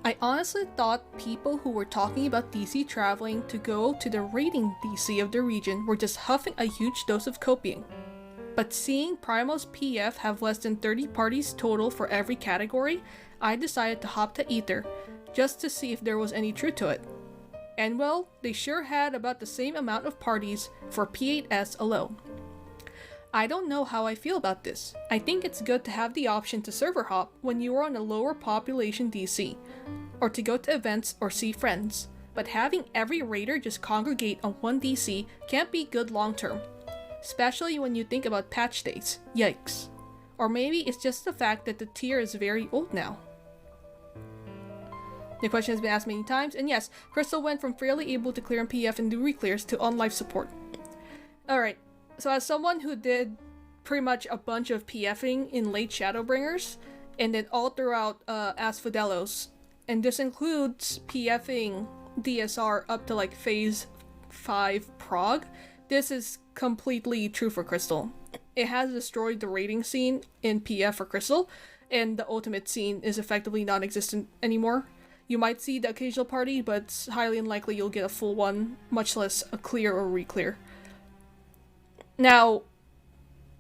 I honestly thought people who were talking about DC traveling to go to the raiding DC of the region were just huffing a huge dose of copium. But seeing Primal's PF have less than 30 parties total for every category, I decided to hop to Ether, just to see if there was any truth to it. And well, they sure had about the same amount of parties for P8S alone. I don't know how I feel about this. I think it's good to have the option to server hop when you are on a lower population DC, or to go to events or see friends, but having every raider just congregate on one DC can't be good long term, especially when you think about patch days. Yikes. Or maybe it's just the fact that the tier is very old now. The question has been asked many times, and yes, Crystal went from fairly able to clear in PF and do reclears to on life support. Alright, so as someone who did pretty much a bunch of PFing in late Shadowbringers, and then all throughout Asphodelos, and this includes PFing DSR up to like phase 5 prog, this is completely true for Crystal. It has destroyed the raiding scene in PF for Crystal, and the ultimate scene is effectively non-existent anymore. You might see the occasional party, but it's highly unlikely you'll get a full one, much less a clear or reclear. Now,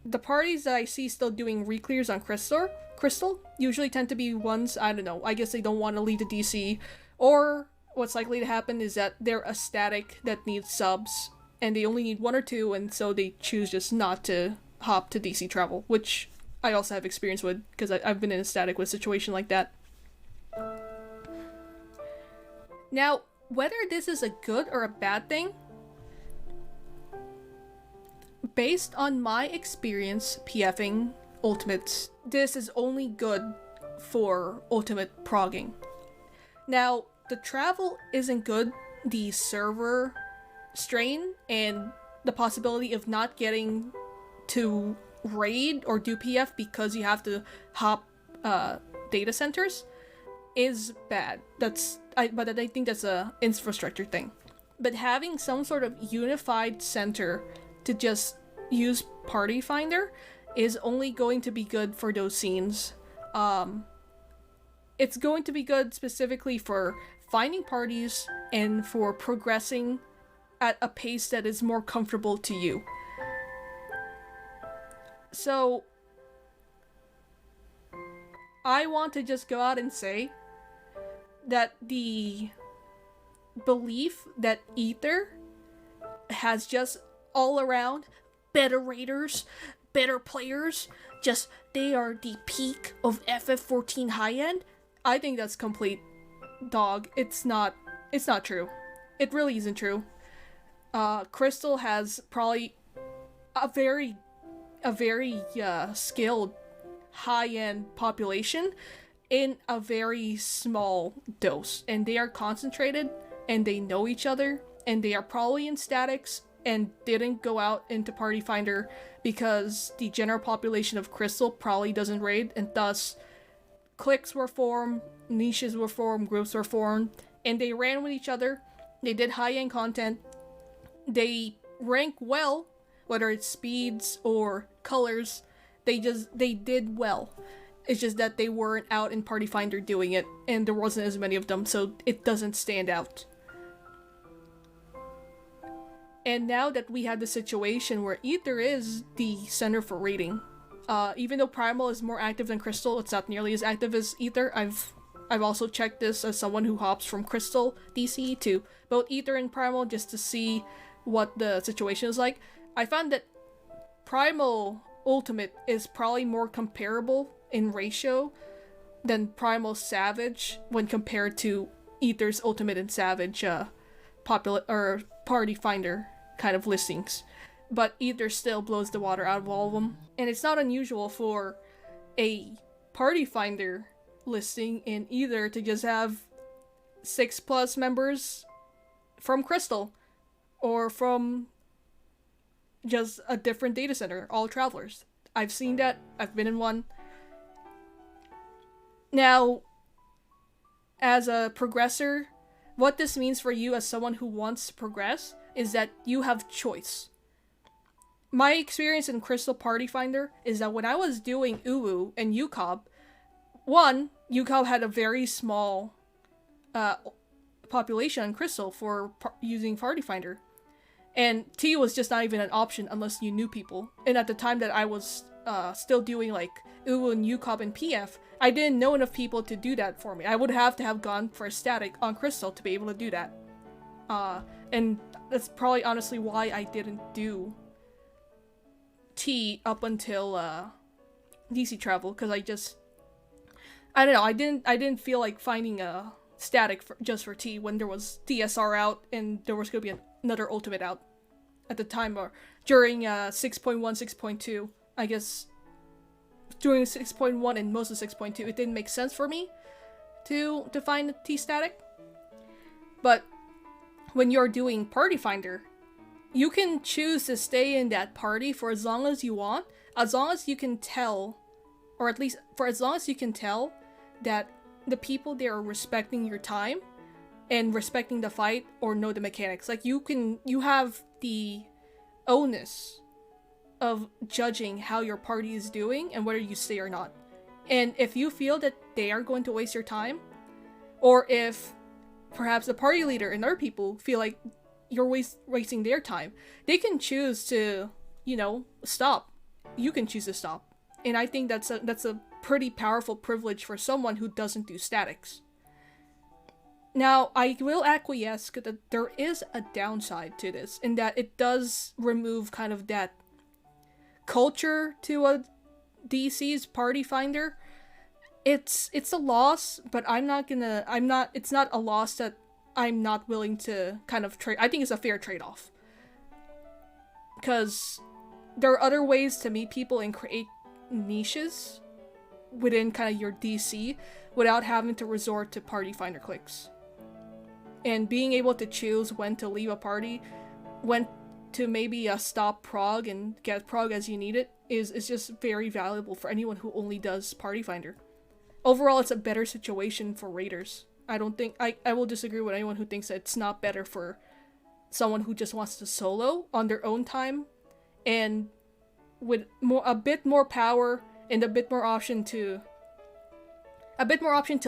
the parties that I see still doing reclears on Crystal usually tend to be ones, I don't know, I guess they don't want to leave the DC, or what's likely to happen is that they're a static that needs subs, and they only need 1 or 2, and so they choose just not to hop to DC travel, which I also have experience with, because I've been in a static with a situation like that. Now, whether this is a good or a bad thing, based on my experience PFing Ultimates, this is only good for Ultimate progging. Now, the travel isn't good, the server strain and the possibility of not getting to raid or do PF because you have to hop data centers is bad. But I think that's a infrastructure thing. But having some sort of unified center to just use Party Finder is only going to be good for those scenes. It's going to be good specifically for finding parties and for progressing at a pace that is more comfortable to you. So, I want to just go out and say that the belief that Ether has just all around better raiders, better players, just they are the peak of FF14 high end, I think that's complete dog. It's not true. It really isn't true. Crystal has probably a very skilled high-end population in a very small dose, and they are concentrated and they know each other and they are probably in statics and didn't go out into Party Finder because the general population of Crystal probably doesn't raid, and thus cliques were formed, niches were formed, groups were formed, and they ran with each other. They did high-end content. They rank well, whether it's speeds or colors. They did well. It's just that they weren't out in Party Finder doing it, and there wasn't as many of them, so it doesn't stand out. And now that we have the situation where Ether is the center for raiding, even though Primal is more active than Crystal, it's not nearly as active as Ether. I've also checked this as someone who hops from Crystal DC to both Ether and Primal just to see what the situation is like. I found that Primal Ultimate is probably more comparable in ratio than Primal Savage when compared to Ether's Ultimate and Savage Party Finder kind of listings. But Ether still blows the water out of all of them. And it's not unusual for a Party Finder listing in Ether to just have 6+ members from Crystal or from just a different data center, all travelers. I've seen that. I've been in one. Now, as a progressor, what this means for you as someone who wants to progress is that you have choice. My experience in Crystal Party Finder is that when I was doing UWU and UCOB, one, UCOB had a very small population on Crystal for using Party Finder. And T was just not even an option unless you knew people. And at the time that I was still doing like UWU and UCOB and PF, I didn't know enough people to do that for me. I would have to have gone for a static on Crystal to be able to do that. And that's probably honestly why I didn't do T up until DC travel, because I don't know, I didn't feel like finding a static just for T when there was TSR out and there was going to be another ultimate out at the time, or during 6.1, 6.2, I guess during 6.1 and most of 6.2, it didn't make sense for me to find a T static. But when you're doing Party Finder, you can choose to stay in that party for as long as you want, as long as you can tell, or at least for as long as you can tell that the people there are respecting your time and respecting the fight or know the mechanics. Like you have the onus of judging how your party is doing and whether you stay or not. And if you feel that they are going to waste your time, or if perhaps the party leader and other people feel like you're wasting their time, they can choose to, stop. You can choose to stop. And I think that's a pretty powerful privilege for someone who doesn't do statics. Now, I will acquiesce that there is a downside to this, in that it does remove kind of that culture to a DC's Party Finder. It's a loss, but it's not a loss that I'm not willing to kind of trade. I think it's a fair trade-off. Because there are other ways to meet people and create niches within kind of your DC without having to resort to Party Finder clicks. And being able to choose when to leave a party, when to maybe stop prog and get prog as you need it, is just very valuable for anyone who only does Party Finder. Overall, it's a better situation for raiders. I don't think I will disagree with anyone who thinks that it's not better for someone who just wants to solo on their own time and with a bit more power and a bit more option to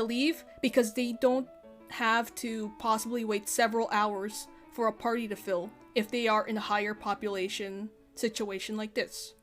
leave, because they don't have to possibly wait several hours for a party to fill if they are in a higher population situation like this.